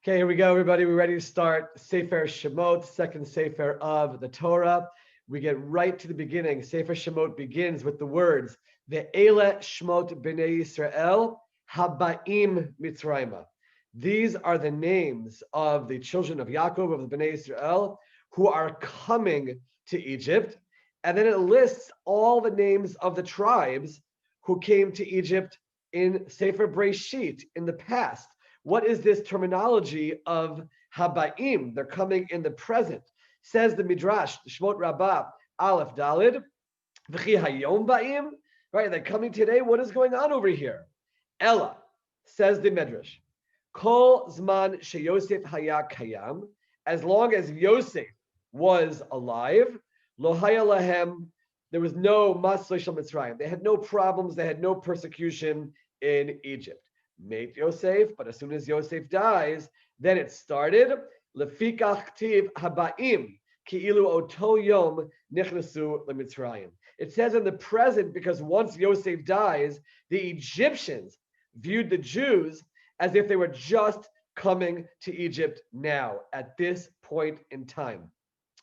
Okay, here we go, everybody. We're ready to start Sefer Shemot, second Sefer of the Torah. We get right to the beginning. Sefer Shemot begins with the words, Ve'ele Shmot B'nei Yisrael Haba'im Mitzrayma. These are the names of the children of Yaakov, of the B'nei Yisrael, who are coming to Egypt. And then it lists all the names of the tribes who came to Egypt in Sefer Breshit in the past. What is this terminology of Haba'im? They're coming in the present. Says the Midrash, Shmot Rabbah, Aleph Dalid, V'chi Hayom Ba'im, right? They're coming today. What is going on over here? Ella, says the Midrash, Kol Zman Sheyosef Haya Kayam, as long as Yosef was alive, Lo Haya Lahem, there was no Masle Shel Mitzrayim. They had no problems. They had no persecution in Egypt. Mate Yosef, but as soon as Yosef dies, then it started. Lefikach tiv haba'im ki'ilu oto yom nichnasu leMitzrayim. It says in the present because once Yosef dies, the Egyptians viewed the Jews as if they were just coming to Egypt now at this point in time.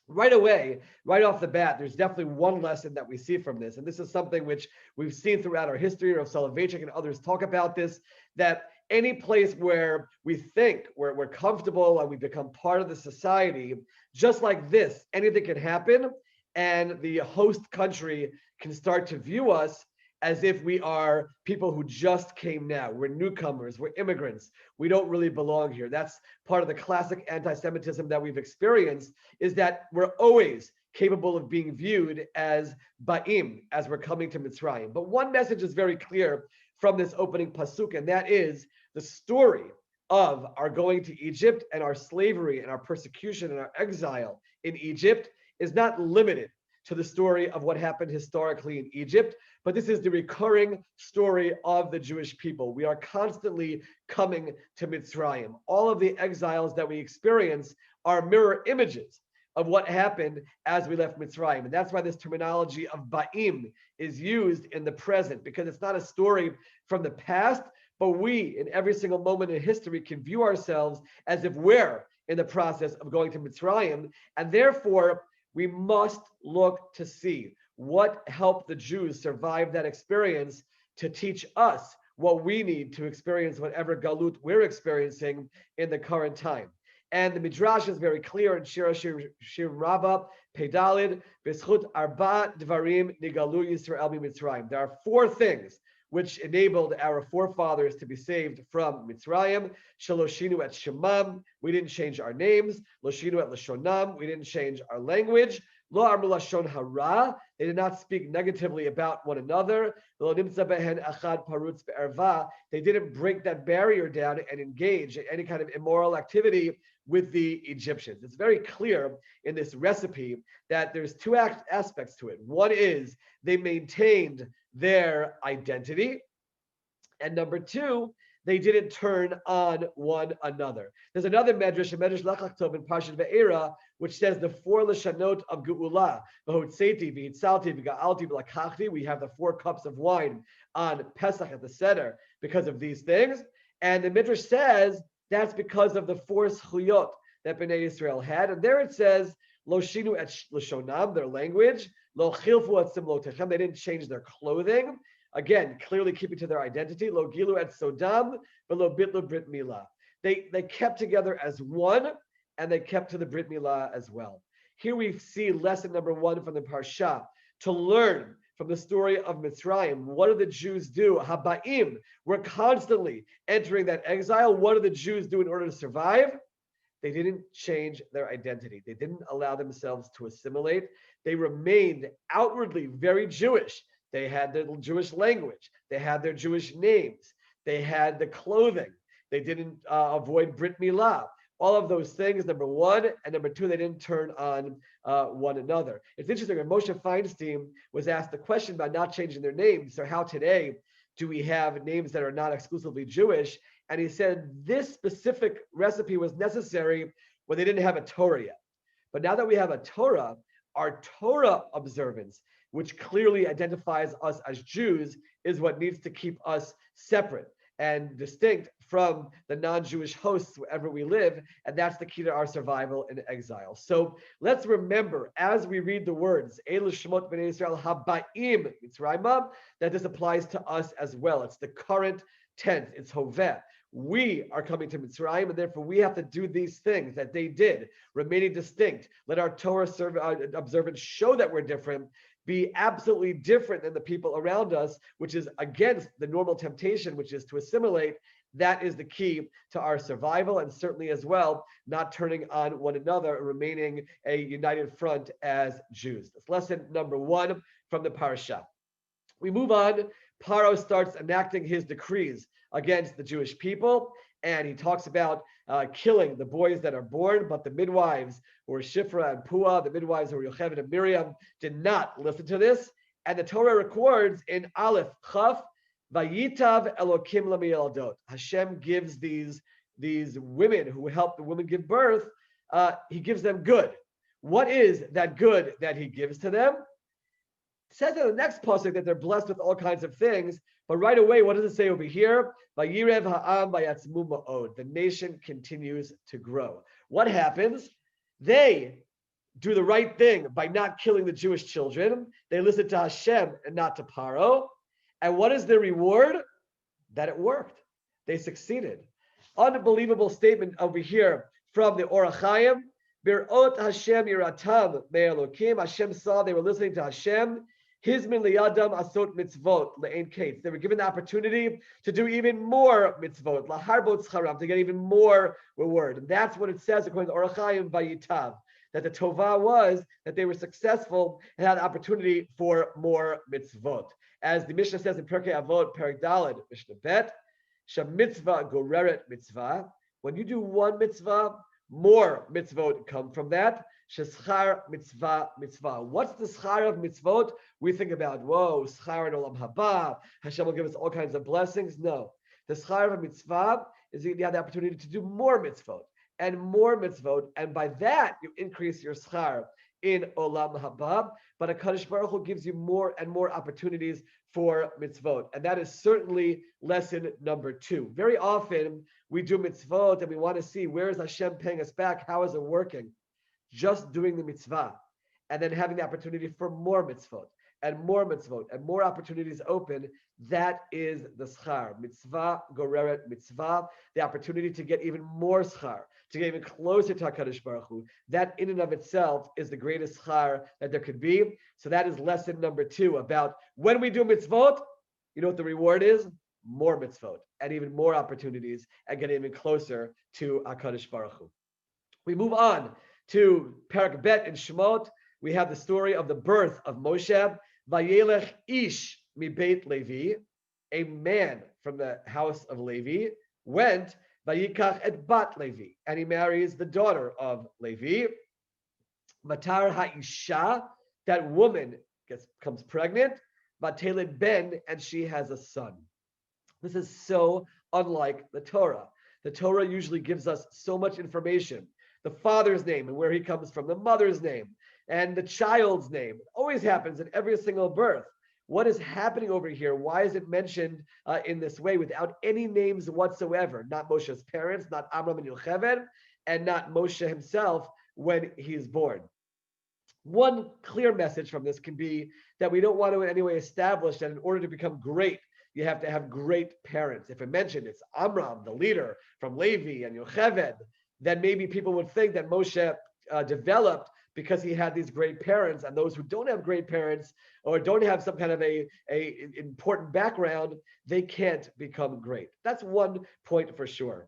Right away, right off the bat, there's definitely one lesson that we see from this. And this is something which we've seen throughout our history. Rav Soloveitchik and others talk about this, that any place where we think we're comfortable and we become part of the society, just like this, anything can happen. And the host country can start to view us as if we are people who just came now. We're newcomers, we're immigrants. We don't really belong here. That's part of the classic anti-Semitism that we've experienced, is that we're always capable of being viewed as ba'im, as we're coming to Mitzrayim. But one message is very clear from this opening pasuk, and that is the story of our going to Egypt and our slavery and our persecution and our exile in Egypt is not limited to the story of what happened historically in Egypt, but this is the recurring story of the Jewish people. We are constantly coming to Mitzrayim. All of the exiles that we experience are mirror images of what happened as we left Mitzrayim. And that's why this terminology of Ba'im is used in the present, because it's not a story from the past, but we, in every single moment in history, can view ourselves as if we're in the process of going to Mitzrayim, and therefore, we must look to see what helped the Jews survive that experience to teach us what we need to experience whatever galut we're experiencing in the current time. And the Midrash is very clear in Shiur Rabbah, Pedalid, B'schut Arba Dvarim Nigalu Yisrael Mitzrayim. There are four things which enabled our forefathers to be saved from Mitzrayim. Shaloshinu et Shemam, we didn't change our names. Loshinu et Lashonam, we didn't change our language. Lo Amru Lashon Hara, they did not speak negatively about one another. Lo Nimtza Behen Achad Parutz Be'erva, they didn't break that barrier down and engage in any kind of immoral activity with the Egyptians. It's very clear in this recipe that there's two aspects to it. One is they maintained their identity, and number two, they didn't turn on one another. There's another medrash, a medrash Lach Tov in Parshat Ve'era, which says the four lashanot of Geula, v'hotzeti, v'itzalti, v'ga'alti, v'lakachti. We have the 4 cups of wine on Pesach at the Seder because of these things, and the midrash says that's because of the 4 zchuyot that Bnei Yisrael had, and there it says lo shinu et lashonam, their language. Lo chilfu et simlotechem, they didn't change their clothing. Again, clearly keeping to their identity. Lo gilu et sodam, but lo bitlu brit milah. They kept together as one, and they kept to the brit milah as well. Here we see lesson number 1 from the parsha, to learn from the story of Mitzrayim. What do the Jews do? Haba'im, we're constantly entering that exile. What do the Jews do in order to survive? They didn't change their identity. They didn't allow themselves to assimilate. They remained outwardly very Jewish. They had their Jewish language. They had their Jewish names. They had the clothing. They didn't avoid Brit Milah. All of those things, number 1. And number 2, they didn't turn on one another. It's interesting, when Moshe Feinstein was asked the question about not changing their names, so how today do we have names that are not exclusively Jewish? And he said this specific recipe was necessary when they didn't have a Torah yet. But now that we have a Torah, our Torah observance, which clearly identifies us as Jews, is what needs to keep us separate. and distinct from the non-Jewish hosts wherever we live, and that's the key to our survival in exile. So let's remember, as we read the words, Elu Shemot Bnei Yisrael Habaim Mitzrayim, that this applies to us as well. It's the current tense, it's Hoveh. We are coming to Mitzrayim, and therefore we have to do these things that they did, remaining distinct. Let our Torah observance show that we're different, be absolutely different than the people around us, which is against the normal temptation, which is to assimilate. That is the key to our survival, and certainly as well, not turning on one another, remaining a united front as Jews. That's lesson number 1 from the parasha. We move on. Paro starts enacting his decrees against the Jewish people, and he talks about killing the boys that are born, but the midwives who were Shifra and Pua, the midwives who were Yocheved and Miriam, did not listen to this. And the Torah records in Aleph Chaf, Vayitav Elokim Lamiyaldot. Hashem gives these women who help the women give birth, he gives them good. What is that good that he gives to them? It says in the next pasuk that they're blessed with all kinds of things, but right away, what does it say over here? Vayirev ha'am vayatzmu ma'od. The nation continues to grow. What happens? They do the right thing by not killing the Jewish children. They listen to Hashem and not to Paro. And what is their reward? That it worked. They succeeded. Unbelievable statement over here from the Orach Chaim. Birot Hashem yiratam me'elokim. Hashem saw they were listening to Hashem. Hizmin liyadam asot mitzvot le'ein kates. They were given the opportunity to do even more mitzvot, laharbot scharam, to get even more reward. And that's what it says according to Orach Chaim Vayitav, that the Tovah was that they were successful and had the opportunity for more mitzvot. As the Mishnah says in Pirkei Avot, Perek Daled, Mishnah Bet, Shemitzvah goreret mitzvah. When you do one mitzvah, more mitzvot come from that. Sheschar mitzvah mitzvah. What's the schar of mitzvot? We think about, whoa, schar in olam haba. Hashem will give us all kinds of blessings. No. The schar of a mitzvah is you have the opportunity to do more mitzvot and more mitzvot. And by that, you increase your schar in olam haba. But HaKadosh Baruch Hu gives you more and more opportunities for mitzvot. And that is certainly lesson number 2. Very often, we do mitzvot and we want to see, where is Hashem paying us back? How is it working? Just doing the mitzvah and then having the opportunity for more mitzvot and more opportunities open, that is the schar. Mitzvah goreret mitzvah, the opportunity to get even more schar, to get even closer to HaKadosh Baruch Hu. That in and of itself is the greatest schar that there could be. So that is lesson number 2 about when we do mitzvot, you know what the reward is? More mitzvot and even more opportunities and get even closer to HaKadosh Baruch Hu. We move on to Perek Bet in Shemot. We have the story of the birth of Moshe. Vayelech ish mi Beit Levi, a man from the house of Levi, went vayikach et bat Levi, and he marries the daughter of Levi. Matar ha'isha, that woman becomes pregnant. Vateled ben, and she has a son. This is so unlike the Torah. The Torah usually gives us so much information. The father's name and where he comes from, the mother's name, and the child's name. It always happens in every single birth. What is happening over here? Why is it mentioned in this way without any names whatsoever? Not Moshe's parents, not Amram and Yocheved, and not Moshe himself when he's born. One clear message from this can be that we don't want to in any way establish that in order to become great, you have to have great parents. If it mentioned it's Amram, the leader from Levi, and Yocheved, then maybe people would think that Moshe developed because he had these great parents, and those who don't have great parents or don't have some kind of a important background, they can't become great. That's one point for sure.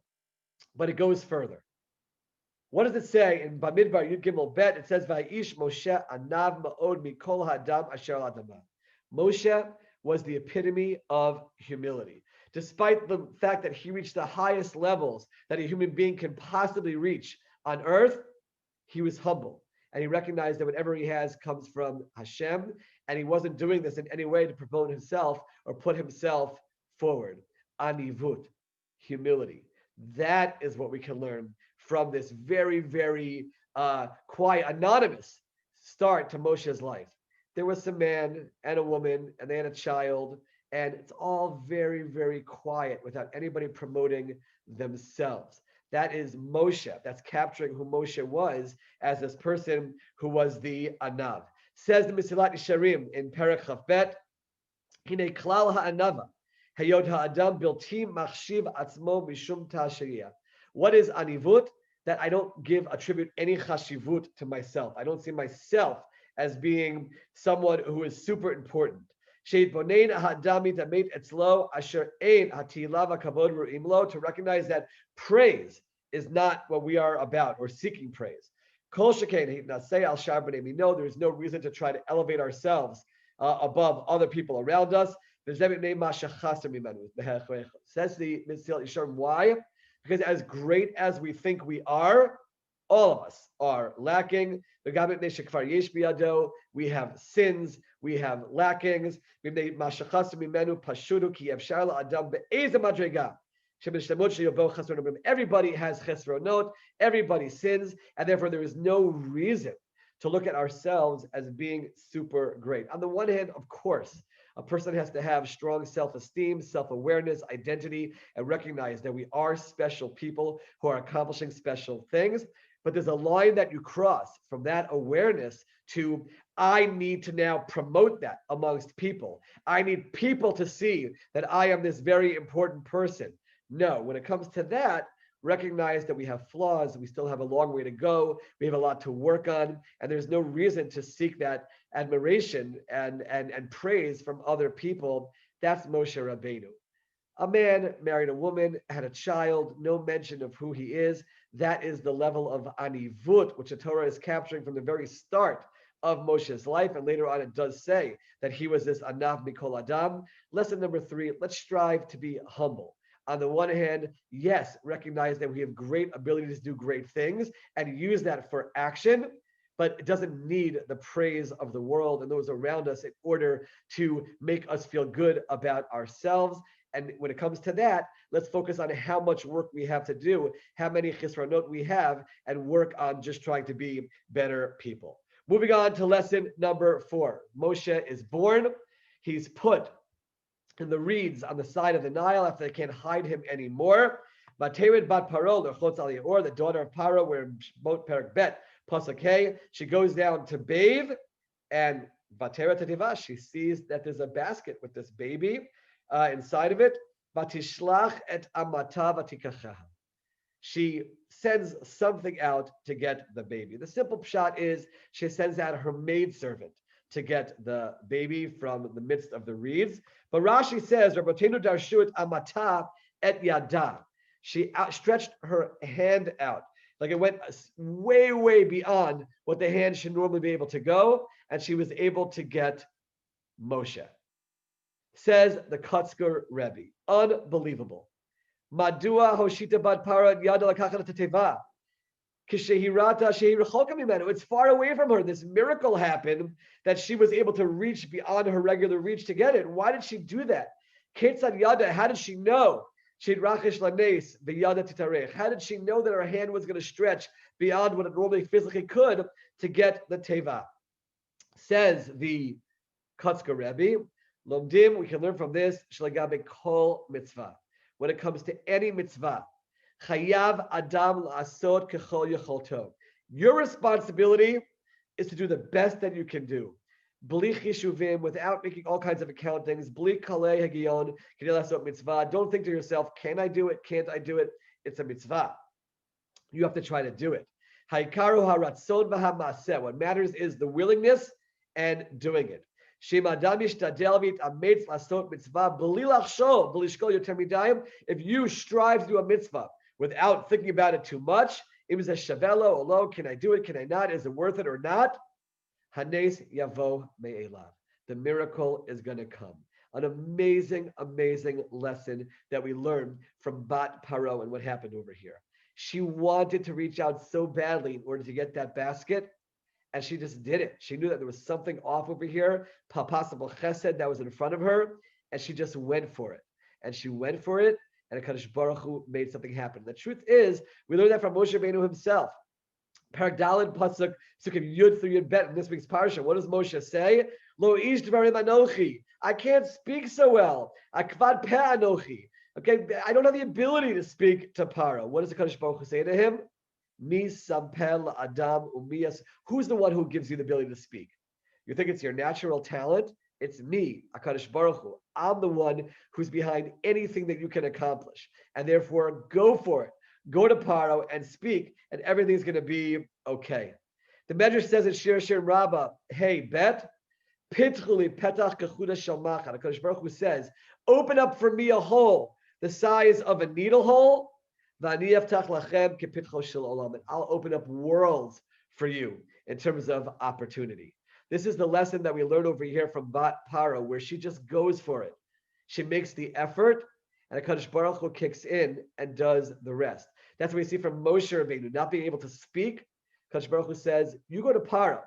But it goes further. What does it say in Bamidbar Yud Gimel Bet? It says, "Vayish Moshe anav ma'od mikol hadam asher adama." Moshe was the epitome of humility. Despite the fact that he reached the highest levels that a human being can possibly reach on earth, he was humble. And he recognized that whatever he has comes from Hashem, and he wasn't doing this in any way to promote himself or put himself forward. Anivut, humility. That is what we can learn from this very, very quiet, anonymous start to Moshe's life. There was some man and a woman, and they had a child, And it's all very, very quiet without anybody promoting themselves. That is Moshe. That's capturing who Moshe was as this person who was the Anav. Says the Mesilat Yesharim in Perek Chafbet, Hine klal ha'anava, hayod ha'adam bilti machshiv atzmo mishum ta'ashiriyah. What is anivut? That I don't attribute any chashivut to myself. I don't see myself as being someone who is super important. To recognize that praise is not what we are about or seeking praise. There is no reason to try to elevate ourselves above other people around us. Says the Mesilat Yesharim, why? Because as great as we think we are, all of us are lacking. We have sins, we have lackings. Everybody has chesronot, everybody sins, and therefore there is no reason to look at ourselves as being super great. On the one hand, of course, a person has to have strong self-esteem, self-awareness, identity, and recognize that we are special people who are accomplishing special things. But there's a line that you cross from that awareness to, I need to now promote that amongst people. I need people to see that I am this very important person. No, when it comes to that, recognize that we have flaws, we still have a long way to go, we have a lot to work on, and there's no reason to seek that admiration and praise from other people. That's Moshe Rabbeinu. A man married a woman, had a child, no mention of who he is. That is the level of anivut, which the Torah is capturing from the very start of Moshe's life. And later on, it does say that he was this anav mikol adam. Lesson number 3, let's strive to be humble. On the one hand, yes, recognize that we have great abilities to do great things and use that for action, but it doesn't need the praise of the world and those around us in order to make us feel good about ourselves. And when it comes to that, let's focus on how much work we have to do, how many chisronot we have, and work on just trying to be better people. Moving on to lesson number 4. Moshe is born. He's put in the reeds on the side of the Nile after they can't hide him anymore. Materid bat Paro, the daughter of Paro, we're in Shemot Perek Bet, Pasuk Hey. She goes down to bathe, and Batera Tetiva, she sees that there's a basket with this baby inside of it. Batishlach et amata vatikachaha. She sends something out to get the baby. The simple pshat is she sends out her maidservant to get the baby from the midst of the reeds. But Rashi says, Rabotenu darshu et amata et yada. She stretched her hand out. Like it went way, way beyond what the hand should normally be able to go. And she was able to get Moshe. Says the Kotzker Rebbe. Unbelievable. Madua hoshita bad para yada lakachat teteva. It's far away from her. This miracle happened that she was able to reach beyond her regular reach to get it. Why did she do that? How did she know? How did she know that her hand was going to stretch beyond what it normally physically could to get the teva? Says the Kotzker Rebbe, Lomdim, we can learn from this, Shlagabe kol mitzvah. When it comes to any mitzvah, Chayav Adam la'asot kechol yecholto. Your responsibility is to do the best that you can do. Bli chishuvim, without making all kinds of accountings. Bli kalei hagion k'nei la'asot mitzvah. Don't think to yourself, can I do it? Can't I do it? It's a mitzvah. You have to try to do it. Haikaru haratzon v'hamaseh. What matters is the willingness and doing it. If you strive to do a mitzvah without thinking about it too much, it was a shavelo, olo, can I do it, can I not, is it worth it or not? Hanes yavo me'elav. The miracle is going to come. An amazing, amazing lesson that we learned from Bat Paro and what happened over here. She wanted to reach out so badly in order to get that basket, and she just did it. She knew that there was something off over here, possible chesed that was in front of her, and she just went for it. And she went for it, and HaKadosh Baruch Hu made something happen. The truth is, we learned that from Moshe Rabbeinu himself. Parak Daled Pasuk Sukkim Yud through Yud Bet in this week's parsha. What does Moshe say? Lo ish dvarim anochi. I can't speak so well. Akvad pe anochi. Okay, I don't have the ability to speak to Paro. What does the Kadosh Baruch Hu say to him? Mi sampel adam umiyas. Who's the one who gives you the ability to speak? You think it's your natural talent? It's me, HaKadosh Baruch Hu. I'm the one who's behind anything that you can accomplish. And therefore, go for it. Go to Paro and speak, and everything's going to be okay. The Medrash says in Shiur Rabbah, hey, bet, pitchuli petach kechuda shalmachat. HaKadosh Baruch Hu says, open up for me a hole the size of a needle hole, and I'll open up worlds for you in terms of opportunity. This is the lesson that we learn over here from Bat Paro, where she just goes for it. She makes the effort, and HaKadosh Baruch Hu kicks in and does the rest. That's what we see from Moshe Rabbeinu, not being able to speak. HaKadosh Baruch Hu says, you go to Paro,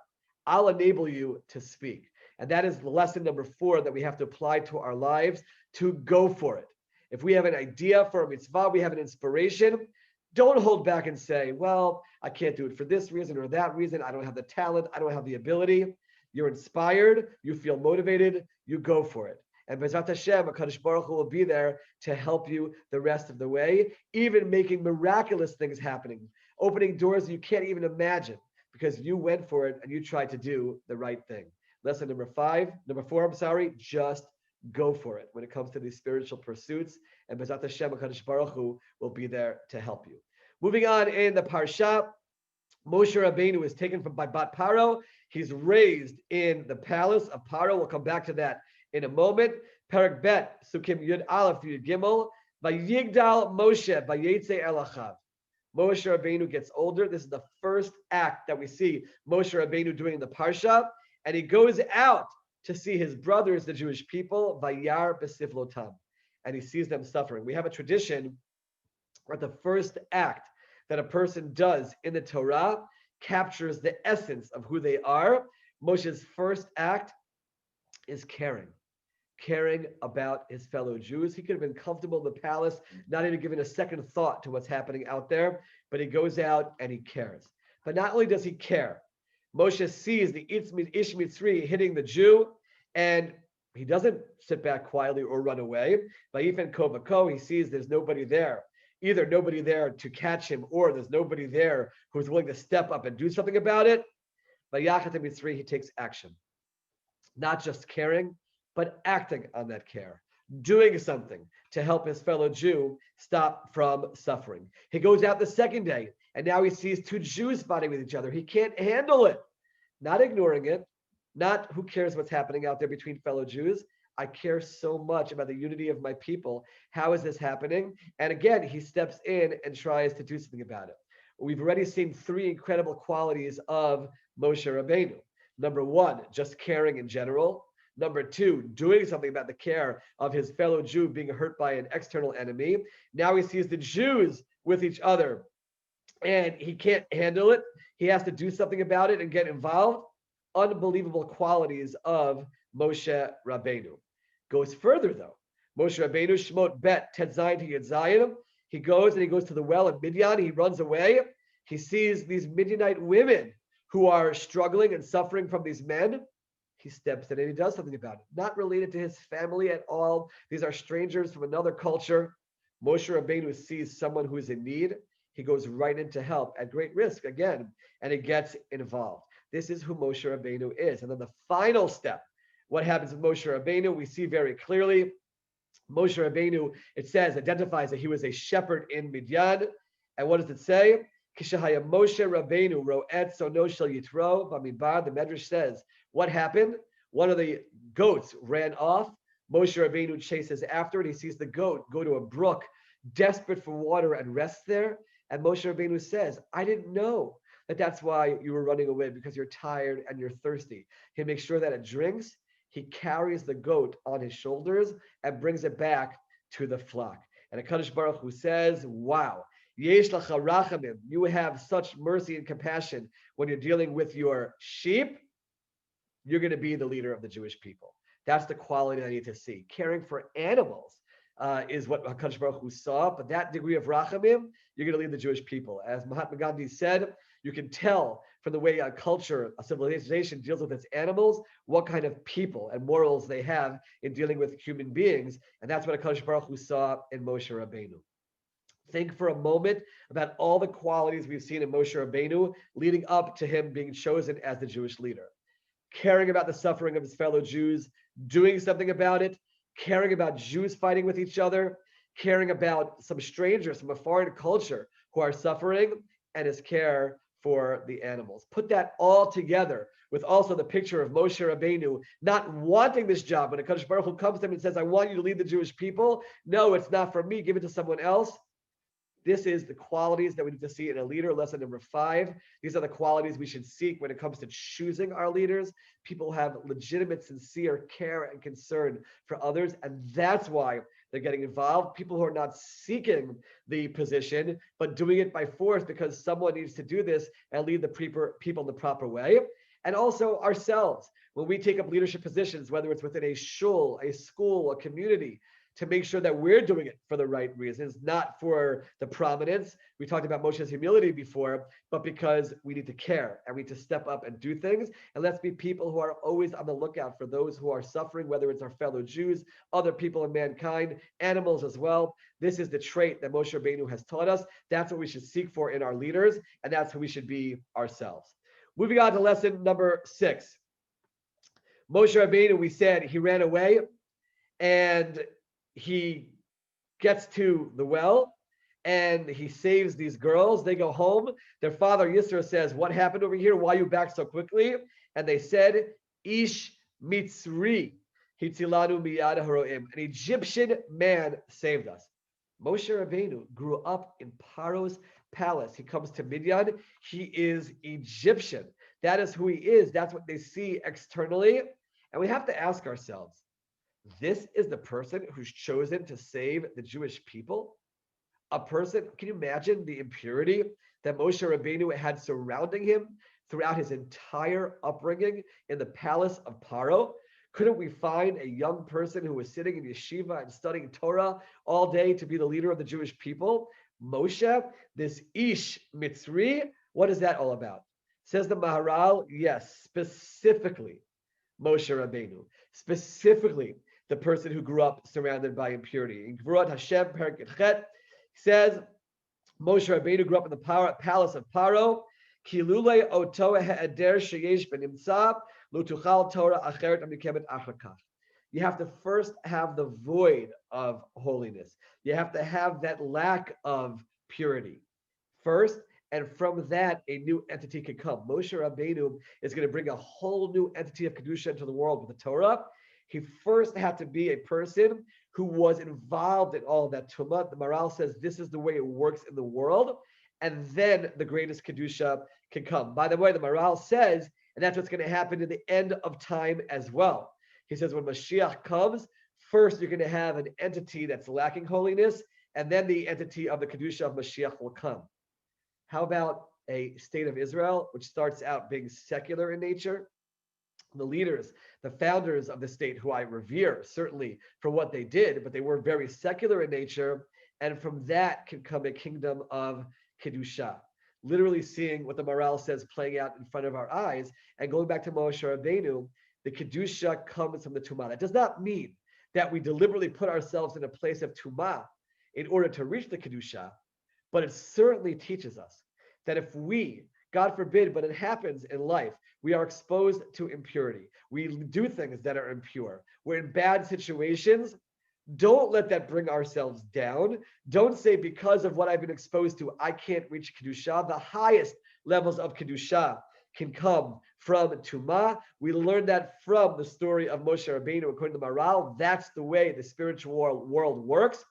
I'll enable you to speak. And that is lesson number 4 that we have to apply to our lives, to go for it. If we have an idea for a mitzvah, we have an inspiration, don't hold back and say, well, I can't do it for this reason or that reason. I don't have the talent. I don't have the ability. You're inspired. You feel motivated. You go for it. And B'ezrat Hashem, HaKadosh Baruch Hu will be there to help you the rest of the way, even making miraculous things happening, opening doors you can't even imagine because you went for it and you tried to do the right thing. Lesson number 4, just go for it when it comes to these spiritual pursuits, and B'ezrat Hashem, HaKadosh Baruch Hu will be there to help you. Moving on in the Parsha, Moshe Rabbeinu is taken by Bat Paro. He's raised in the palace of Paro. We'll come back to that in a moment. Perek Bet, Sukim Yud Aleph Yud Gimel, Vayigdal Moshe, Vayetze Elachav. Moshe Rabbeinu gets older. This is the first act that we see Moshe Rabbeinu doing in the Parsha, and he goes out to see his brothers, the Jewish people, Vayar Besiflotam, and he sees them suffering. We have a tradition where the first act that a person does in the Torah captures the essence of who they are. Moshe's first act is caring about his fellow Jews. He could have been comfortable in the palace, not even giving a second thought to what's happening out there, but he goes out and he cares. But not only does he care, Moshe sees the Ish Mitzri hitting the Jew, and he doesn't sit back quietly or run away. Vayifen ko v'ko, he sees there's nobody there. Either nobody there to catch him, or there's nobody there who's willing to step up and do something about it. Vayachat Mitzri, he takes action. Not just caring, but acting on that care. Doing something to help his fellow Jew stop from suffering. He goes out the second day, and now he sees 2 Jews fighting with each other. He can't handle it. Not ignoring it, not who cares what's happening out there between fellow Jews. I care so much about the unity of my people. How is this happening? And again, he steps in and tries to do something about it. We've already seen 3 incredible qualities of Moshe Rabbeinu. Number 1, just caring in general. Number 2, doing something about the care of his fellow Jew being hurt by an external enemy. Now he sees the Jews with each other, and he can't handle it. He has to do something about it and get involved. Unbelievable qualities of Moshe Rabbeinu. Goes further though. Moshe Rabbeinu, Shemot Bet, Tet Zayin to Yud Zayin. He goes to the well of Midian. He runs away. He sees these Midianite women who are struggling and suffering from these men. He steps in and he does something about it. Not related to his family at all. These are strangers from another culture. Moshe Rabbeinu sees someone who is in need. He goes right in to help at great risk again, and he gets involved. This is who Moshe Rabbeinu is. And then the final step, what happens with Moshe Rabbeinu, we see very clearly. Moshe Rabbeinu, it says, identifies that he was a shepherd in Midian. And what does it say? Kishahaya Moshe Rabbeinu ro'et sono shel Yitro b'midbar. The Medrash says, what happened? One of the goats ran off. Moshe Rabbeinu chases after it. He sees the goat go to a brook, desperate for water, and rest there. And Moshe Rabbeinu says, I didn't know that's why you were running away, because you're tired and you're thirsty. He makes sure that it drinks. He carries the goat on his shoulders and brings it back to the flock. And HaKadosh Baruch Hu says, wow, yesh lacha rachamim, you have such mercy and compassion when you're dealing with your sheep. You're going to be the leader of the Jewish people. That's the quality I need to see. Caring for animals is what HaKadosh Baruch Hu saw, but that degree of rachamim, you're going to lead the Jewish people. As Mahatma Gandhi said, you can tell from the way a culture, a civilization deals with its animals, what kind of people and morals they have in dealing with human beings. And that's what HaKadosh Baruch Hu saw in Moshe Rabbeinu. Think for a moment about all the qualities we've seen in Moshe Rabbeinu leading up to him being chosen as the Jewish leader. Caring about the suffering of his fellow Jews, doing something about it, caring about Jews fighting with each other, caring about some strangers from a foreign culture who are suffering, and his care for the animals. Put that all together with also the picture of Moshe Rabbeinu not wanting this job. When HaKadosh Baruch Hu comes to him and says, I want you to lead the Jewish people. No, it's not for me. Give it to someone else. This is the qualities that we need to see in a leader. Lesson number 5. These are the qualities we should seek when it comes to choosing our leaders. People have legitimate, sincere care and concern for others, and that's why they're getting involved. People who are not seeking the position, but doing it by force because someone needs to do this and lead the people in the proper way. And also ourselves, when we take up leadership positions, whether it's within a shul, a school, a community, to make sure that we're doing it for the right reasons, not for the prominence. We talked about Moshe's humility before, but because we need to care and we need to step up and do things. And let's be people who are always on the lookout for those who are suffering, whether it's our fellow Jews, other people in mankind, animals as well. This is the trait that Moshe Rabbeinu has taught us. That's what we should seek for in our leaders, and that's who we should be ourselves. Moving on to lesson number 6. Moshe Rabbeinu, we said he ran away, and he gets to the well and he saves these girls. They go home. Their father Yisro says, what happened over here? Why are you back so quickly? And they said, Ish Mitzri Hitzilanu miyad haroim. An Egyptian man saved us. Moshe Rabbeinu grew up in Paro's palace. He comes to Midian. He is Egyptian. That is who he is. That's what they see externally. And we have to ask ourselves, this is the person who's chosen to save the Jewish people? A person, can you imagine the impurity that Moshe Rabbeinu had surrounding him throughout his entire upbringing in the palace of Paro? Couldn't we find a young person who was sitting in yeshiva and studying Torah all day to be the leader of the Jewish people? Moshe, this Ish Mitzri, what is that all about? Says the Maharal, yes, specifically Moshe Rabbeinu, specifically the person who grew up surrounded by impurity. In Gvurat Hashem, Perek Chet, says Moshe Rabbeinu grew up in the palace of Paro. Kilule oto he'eder sheyesh benimtza lo tuchal Torah acheret amikemet achar kach. You have to first have the void of holiness. You have to have that lack of purity first, and from that, a new entity can come. Moshe Rabbeinu is going to bring a whole new entity of Kedusha into the world with the Torah. He first had to be a person who was involved in all of that tumah. The Maharal says this is the way it works in the world, and then the greatest Kedusha can come. By the way, the Maharal says, and that's what's going to happen in the end of time as well. He says when Mashiach comes, first you're going to have an entity that's lacking holiness, and then the entity of the Kedusha of Mashiach will come. How about a state of Israel, which starts out being secular in nature? The leaders, the founders of the state, who I revere certainly for what they did, but they were very secular in nature, and from that can come a kingdom of Kedusha. Literally seeing what the Maharal says playing out in front of our eyes, and going back to Moshe Rabbeinu, the Kedusha comes from the Tumah. That does not mean that we deliberately put ourselves in a place of Tumah in order to reach the Kedusha, but it certainly teaches us that if we, God forbid, but it happens in life, we are exposed to impurity. We do things that are impure. We're in bad situations. Don't let that bring ourselves down. Don't say, because of what I've been exposed to, I can't reach Kedusha. The highest levels of Kedusha can come from Tumah. We learned that from the story of Moshe Rabbeinu, according to Maharal. That's the way the spiritual world works.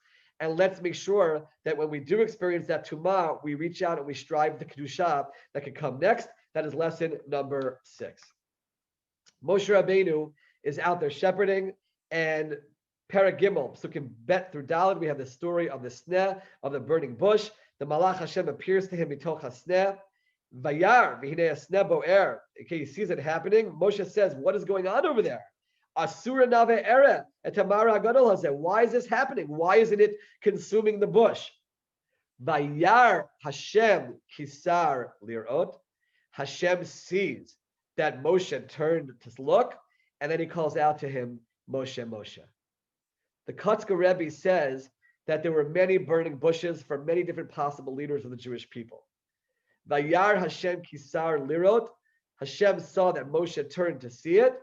And let's make sure that when we do experience that Tumah, we reach out and we strive the Kedusha that can come next. That is lesson number 6. Moshe Rabbeinu is out there shepherding, and Perek Gimel, Psukim Bet through Daled, we have the story of the sneh, of the burning bush. The Malach Hashem appears to him mitoch hasneh. Vayar v'hinei hasneh bo'er. Okay, he sees it happening. Moshe says, what is going on over there? Asura nave ere et tamara gadol hazeh. Why is this happening? Why isn't it consuming the bush? Vayar Hashem kisar lirot. Hashem sees that Moshe turned to look, and then he calls out to him, Moshe, Moshe. The Kotzker Rebbe says that there were many burning bushes for many different possible leaders of the Jewish people. Vayar Hashem kisar lirot. Hashem saw that Moshe turned to see it.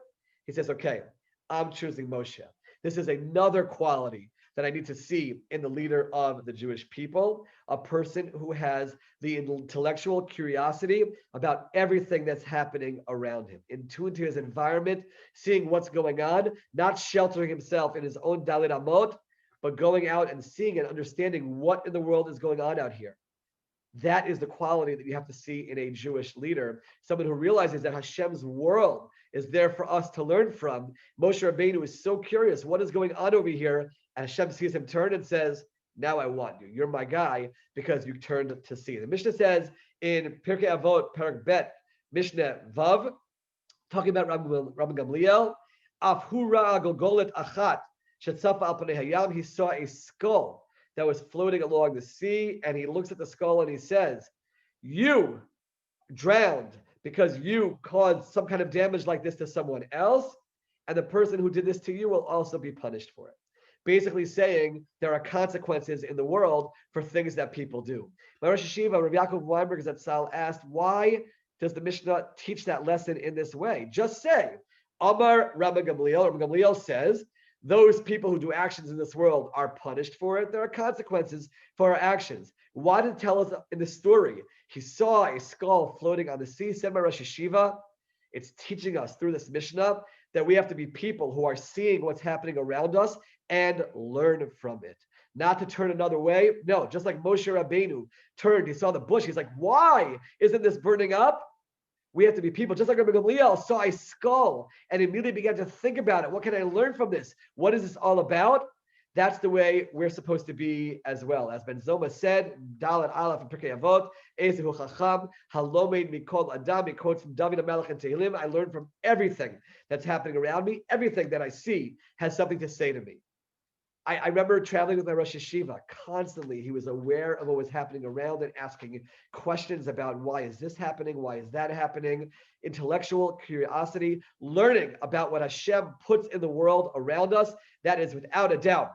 He says, okay, I'm choosing Moshe. This is another quality that I need to see in the leader of the Jewish people, a person who has the intellectual curiosity about everything that's happening around him, in tune to his environment, seeing what's going on, not sheltering himself in his own Dalit Amot, but going out and seeing and understanding what in the world is going on out here. That is the quality that you have to see in a Jewish leader, someone who realizes that Hashem's world is there for us to learn from. Moshe Rabbeinu is so curious, what is going on over here? And Hashem sees him turn and says, now I want you. You're my guy because you turned to see. The Mishnah says in Pirkei Avot, Parak Bet, Mishnah Vav, talking about Rabbi Gamliel, Afhura Golgolet Achat, Shetzafa Al Panei Hayam, he saw a skull that was floating along the sea, and he looks at the skull and he says, you drowned because you caused some kind of damage like this to someone else, and the person who did this to you will also be punished for it. Basically saying there are consequences in the world for things that people do. My Rosh Hashiva, Rabbi Yaakov Weinberg Zatzal asked, why does the Mishnah teach that lesson in this way? Just say, Amar Rabbi Gamliel. Rabbi Gamliel says, those people who do actions in this world are punished for it. There are consequences for our actions. Why did it tell us in the story? He saw a skull floating on the sea, said my Rosh Hashiva. It's teaching us through this Mishnah that we have to be people who are seeing what's happening around us and learn from it. Not to turn another way. No, just like Moshe Rabbeinu turned, he saw the bush. He's like, why isn't this burning up? We have to be people, just like Rabbi Gamliel saw a skull and immediately began to think about it. What can I learn from this? What is this all about? That's the way we're supposed to be as well. As Ben Zoma said, Dalet Aleph in Pirkei Avot, Ezehu Chacham, Halomed Mikol Adam, he quotes from David HaMelech and Tehillim, I learn from everything that's happening around me. Everything that I see has something to say to me. I remember traveling with my Rosh Hashiva constantly. He was aware of what was happening around and asking questions about why is this happening? Why is that happening? Intellectual curiosity, learning about what Hashem puts in the world around us. That is without a doubt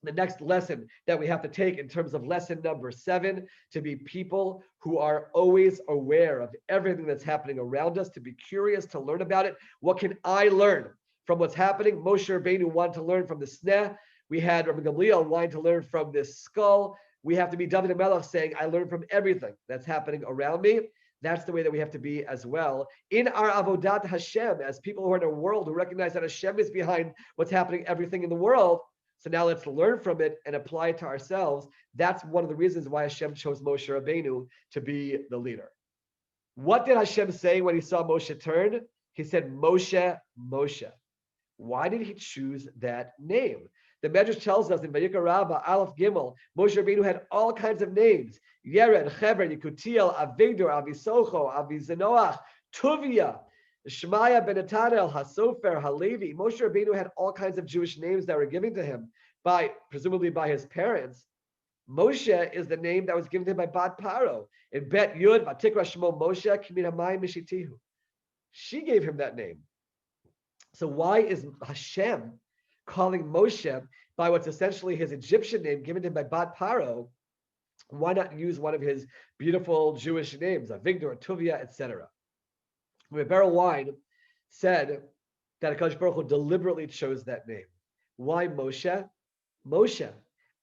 the next lesson that we have to take in terms of lesson number 7, to be people who are always aware of everything that's happening around us, to be curious, to learn about it. What can I learn from what's happening? Moshe Rabbeinu wanted to learn from the sneh. We had Rabbi Gamliel wanting to learn from this skull. We have to be David HaMelech saying, I learn from everything that's happening around me. That's the way that we have to be as well. In our avodat Hashem, as people who are in a world who recognize that Hashem is behind what's happening, everything in the world. So now let's learn from it and apply it to ourselves. That's one of the reasons why Hashem chose Moshe Rabbeinu to be the leader. What did Hashem say when he saw Moshe turn? He said, Moshe, Moshe. Why did he choose that name? The Medrash tells us in Vayikra Rabbah, Aleph Gimel, Moshe Rabbeinu had all kinds of names. Yered, Chever, Yekutiel, Avigdor, Avisocho, Avizanoach, Tuvia, Shemaya ben Netanel, Hasofer, Halevi. Moshe Rabbeinu had all kinds of Jewish names that were given to him presumably by his parents. Moshe is the name that was given to him by Bat Paro. In Bet Yud, Vatikra Shemo Moshe, Kimin Hamayim Mishitihu. She gave him that name. So why is Hashem calling Moshe by what's essentially his Egyptian name given to him by Bat Paro? Why not use one of his beautiful Jewish names, Avigdor, Tuvia, etc.? Rebbe Wein said that HaKadosh Baruch Hu deliberately chose that name. Why Moshe? Moshe,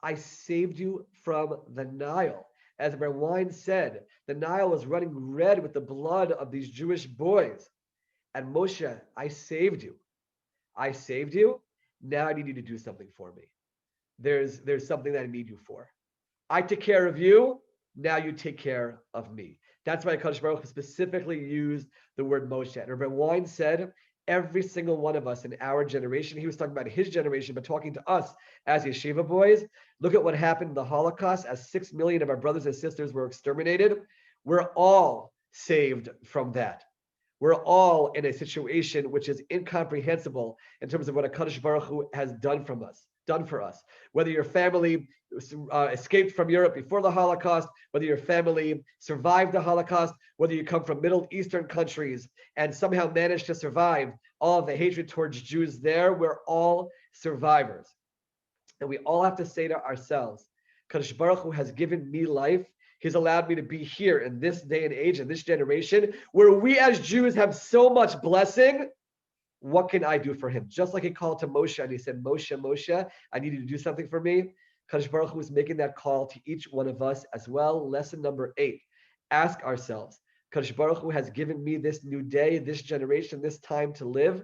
I saved you from the Nile. As Rebbe Wein said, the Nile was running red with the blood of these Jewish boys. And Moshe, I saved you. I saved you. Now I need you to do something for me. There's something that I need you for. I took care of you. Now you take care of me. That's why HaKadosh Baruch Hu specifically used the word Moshe. And Rabbi Wein said, every single one of us in our generation, he was talking about his generation, but talking to us as yeshiva boys, look at what happened in the Holocaust as 6 million of our brothers and sisters were exterminated. We're all saved from that. We're all in a situation which is incomprehensible in terms of what HaKadosh Baruch Hu has done for us. done for us. Whether your family escaped from Europe before the Holocaust, whether your family survived the Holocaust, whether you come from Middle Eastern countries and somehow managed to survive all of the hatred towards Jews there, we're all survivors. And we all have to say to ourselves, Kadosh Baruch Hu has given me life. He's allowed me to be here in this day and age, in this generation, where we as Jews have so much blessing. What can I do for him? Just like he called to Moshe and he said, Moshe, Moshe, I need you to do something for me. Kadosh Baruch Hu is making that call to each one of us as well. Lesson number 8, ask ourselves, Kadosh Baruch Hu has given me this new day, this generation, this time to live.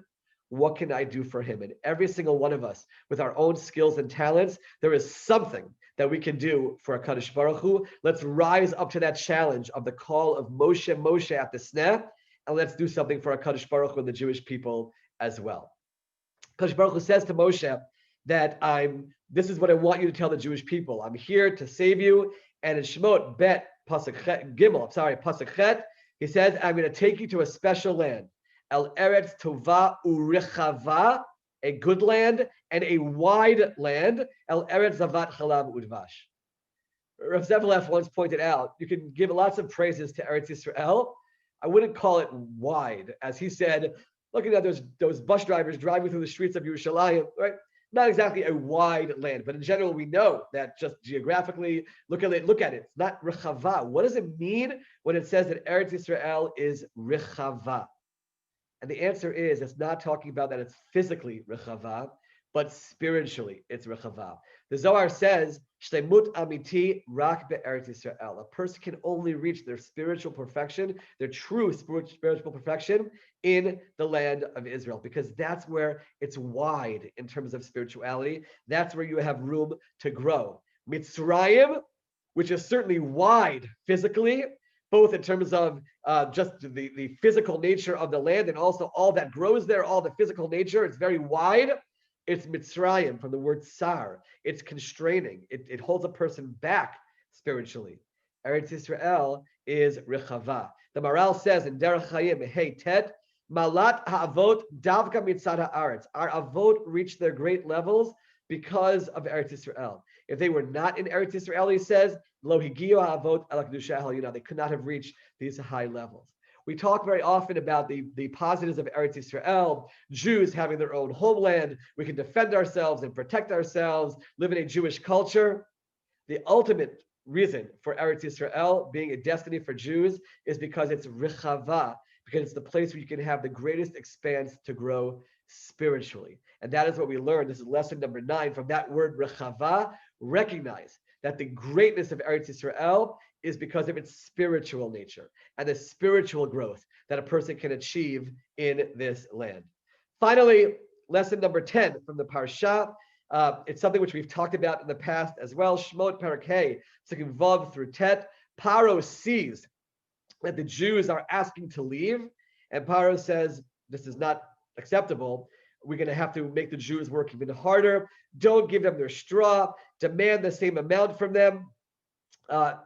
What can I do for him? And every single one of us, with our own skills and talents, there is something that we can do for HaKadosh Baruch Hu. Let's rise up to that challenge of the call of Moshe, Moshe at the snap, and let's do something for HaKadosh Baruch Hu and the Jewish people as well. HaKadosh Baruch Hu says to Moshe that this is what I want you to tell the Jewish people. I'm here to save you. And in Shemot Bet Pasuk Chet, he says, I'm going to take you to a special land. El Eretz Tova Urechava, a good land and a wide land. El Eretz Zavat Chalav Udvash. Rav Zevlev once pointed out, you can give lots of praises to Eretz Yisrael. I wouldn't call it wide, as he said, looking at those bus drivers driving through the streets of Yerushalayim, right? Not exactly a wide land, but in general, we know that just geographically, look at it. It's not Rechava. What does it mean when it says that Eretz Yisrael is Rechava? And the answer is, it's not talking about that it's physically Rechava, but spiritually it's Rechava. The Zohar says, Shlemut Amiti Rak Be'eretz Yisrael. A person can only reach their spiritual perfection, their true spiritual perfection in the land of Israel, because that's where it's wide in terms of spirituality. That's where you have room to grow. Mitzrayim, which is certainly wide physically, both in terms of just the physical nature of the land and also all that grows there, all the physical nature. It's very wide. It's Mitzrayim from the word tsar. It's constraining. It holds a person back spiritually. Eretz Yisrael is Rechava. The Maral says in Derech Chaim, Hey Tet, Malat ha'avot davka mitzad ha'aretz. Our avot reached their great levels because of Eretz Yisrael. If they were not in Eretz Yisrael, he says, Lo higio ha'avot el kedusha ha'elyona. They could not have reached these high levels. We talk very often about the positives of Eretz Yisrael, Jews having their own homeland. We can defend ourselves and protect ourselves, live in a Jewish culture. The ultimate reason for Eretz Yisrael being a destiny for Jews is because it's Rechava, because it's the place where you can have the greatest expanse to grow spiritually. And that is what we learned. This is lesson number 9 from that word Rechava. Recognize that the greatness of Eretz Yisrael is because of its spiritual nature and the spiritual growth that a person can achieve in this land. Finally, lesson number 10 from the Parsha. It's something which we've talked about in the past as well. Shemot Perek Hey, Psukim Vav through Tet. Paro sees that the Jews are asking to leave, and Paro says, this is not acceptable. We're going to have to make the Jews work even harder. Don't give them their straw. Demand the same amount from them.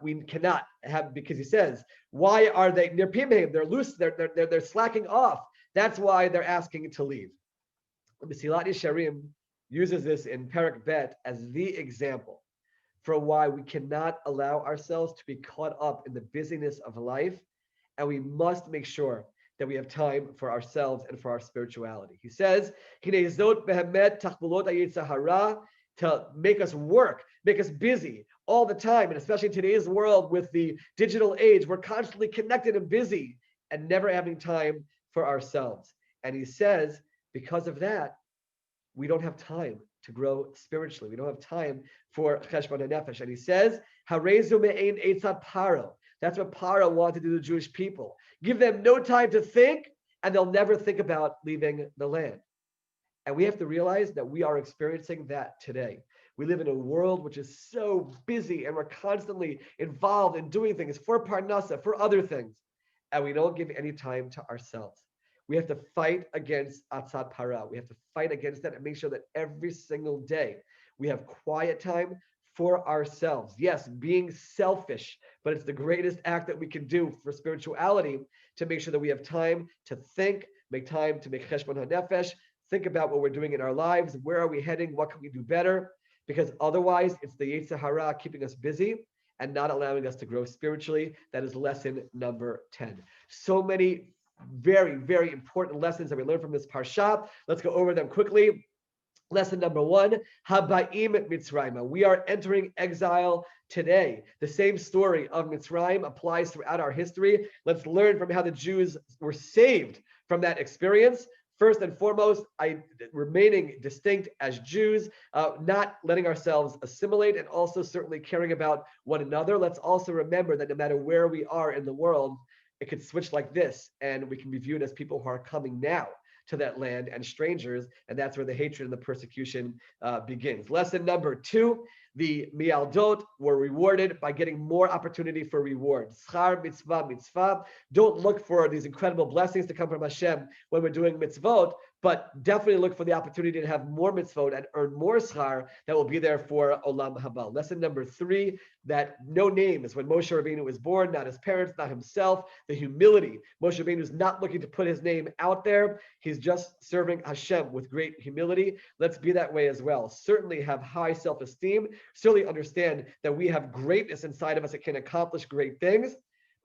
We cannot have, because he says, why are they nirpimim? They're loose. They're slacking off. That's why they're asking to leave. Mesilat Yesharim uses this in Perek Bet as the example for why we cannot allow ourselves to be caught up in the busyness of life, and we must make sure that we have time for ourselves and for our spirituality. He says, to make us work, make us busy all the time, and especially in today's world with the digital age, we're constantly connected and busy and never having time for ourselves. And he says, because of that, we don't have time to grow spiritually. We don't have time for cheshbon hanefesh. And he says, Harezu me'ein eitzat paro. That's what Paro wanted to do to the Jewish people. Give them no time to think, and they'll never think about leaving the land. And we have to realize that we are experiencing that today. We live in a world which is so busy, and we're constantly involved in doing things for Parnasa, for other things, and we don't give any time to ourselves. We have to fight against Atzat Para. We have to fight against that and make sure that every single day we have quiet time for ourselves. Yes, being selfish, but it's the greatest act that we can do for spirituality, to make sure that we have time to think, make time to make cheshbon hanefesh think about what we're doing in our lives. Where are we heading? What can we do better? Because otherwise, it's the Yetzer Hara keeping us busy and not allowing us to grow spiritually. That is lesson number 10. So many very, very important lessons that we learned from this parsha. Let's go over them quickly. Lesson number 1, Habaim Mitzrayim. We are entering exile today. The same story of Mitzrayim applies throughout our history. Let's learn from how the Jews were saved from that experience. First and foremost, remaining distinct as Jews, not letting ourselves assimilate, and also certainly caring about one another. Let's also remember that no matter where we are in the world, it could switch like this, and we can be viewed as people who are coming now to that land and strangers, and that's where the hatred and the persecution begins. Lesson number 2, the mialdot were rewarded by getting more opportunity for reward. Schar mitzvah mitzvah. Don't look for these incredible blessings to come from Hashem when we're doing mitzvot, but definitely look for the opportunity to have more mitzvot and earn more schar that will be there for olam haba. Lesson number 3, that no name is when Moshe Rabbeinu was born, not his parents, not himself. The humility. Moshe Rabbeinu is not looking to put his name out there. He's just serving Hashem with great humility. Let's be that way as well. Certainly have high self-esteem. Certainly understand that we have greatness inside of us that can accomplish great things.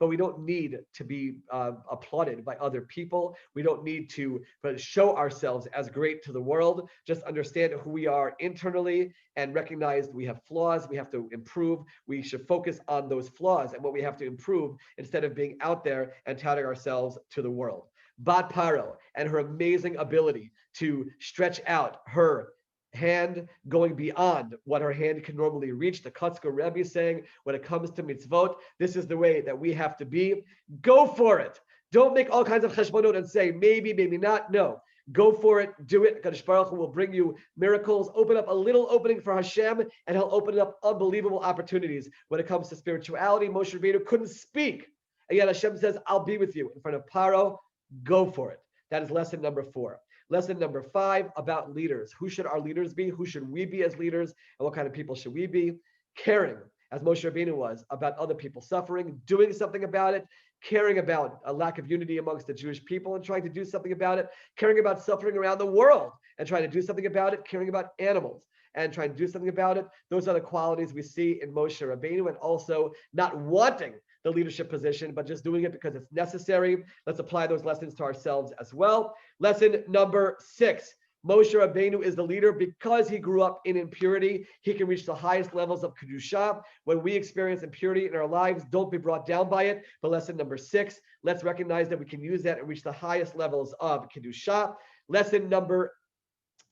But we don't need to be applauded by other people. We don't need to show ourselves as great to the world. Just understand who we are internally and recognize we have flaws. We have to improve. We should focus on those flaws and what we have to improve instead of being out there and touting ourselves to the world. Bat Paro and her amazing ability to stretch out her hand, going beyond what her hand can normally reach. The Kotzker Rebbe is saying, when it comes to mitzvot, this is the way that we have to be. Go for it. Don't make all kinds of cheshbonot and say, maybe, maybe not. No, go for it. Do it. Kadosh Baruch Hu will bring you miracles. Open up a little opening for Hashem, and he'll open up unbelievable opportunities. When it comes to spirituality, Moshe Rabbeinu couldn't speak, and yet Hashem says, I'll be with you in front of Paro. Go for it. That is lesson number 4. Lesson number 5, about leaders. Who should our leaders be? Who should we be as leaders? And what kind of people should we be? Caring, as Moshe Rabbeinu was, about other people suffering, doing something about it, caring about a lack of unity amongst the Jewish people and trying to do something about it, caring about suffering around the world and trying to do something about it, caring about animals and trying to do something about it. Those are the qualities we see in Moshe Rabbeinu, and also not wanting the leadership position, but just doing it because it's necessary. Let's apply those lessons to ourselves as well. Lesson number 6, Moshe Rabbeinu is the leader because he grew up in impurity. He can reach the highest levels of Kedusha. When we experience impurity in our lives, don't be brought down by it. But lesson number 6, let's recognize that we can use that and reach the highest levels of Kedusha. Lesson number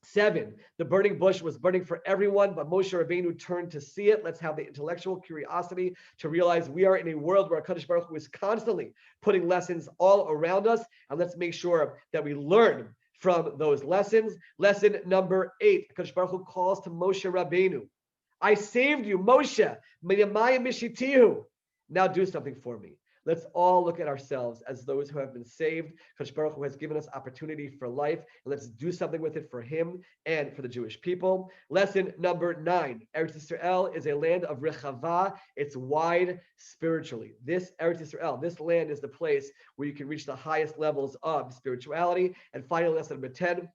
7, the burning bush was burning for everyone, but Moshe Rabbeinu turned to see it. Let's have the intellectual curiosity to realize we are in a world where HaKadosh Baruch Hu is constantly putting lessons all around us, and let's make sure that we learn from those lessons. Lesson number 8, HaKadosh Baruch Hu calls to Moshe Rabbeinu. I saved you, Moshe, Miyamaya Mishitihu. Now do something for me. Let's all look at ourselves as those who have been saved. Kadosh Baruch Hu has given us opportunity for life, and let's do something with it for him and for the Jewish people. Lesson number 9, Eretz Yisrael is a land of Rechavah. It's wide spiritually. This Eretz Yisrael, this land is the place where you can reach the highest levels of spirituality. And finally, lesson number 10,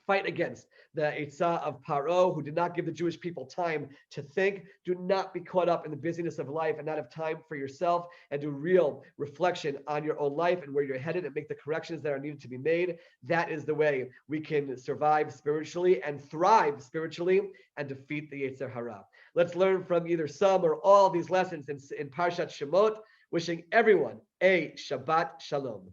fight against the Eitzah of Paro, who did not give the Jewish people time to think. Do not be caught up in the busyness of life and not have time for yourself, and do real reflection on your own life and where you're headed and make the corrections that are needed to be made. That is the way we can survive spiritually and thrive spiritually and defeat the Yetzer Hara. Let's learn from either some or all these lessons in Parshat Shemot. Wishing everyone a Shabbat Shalom.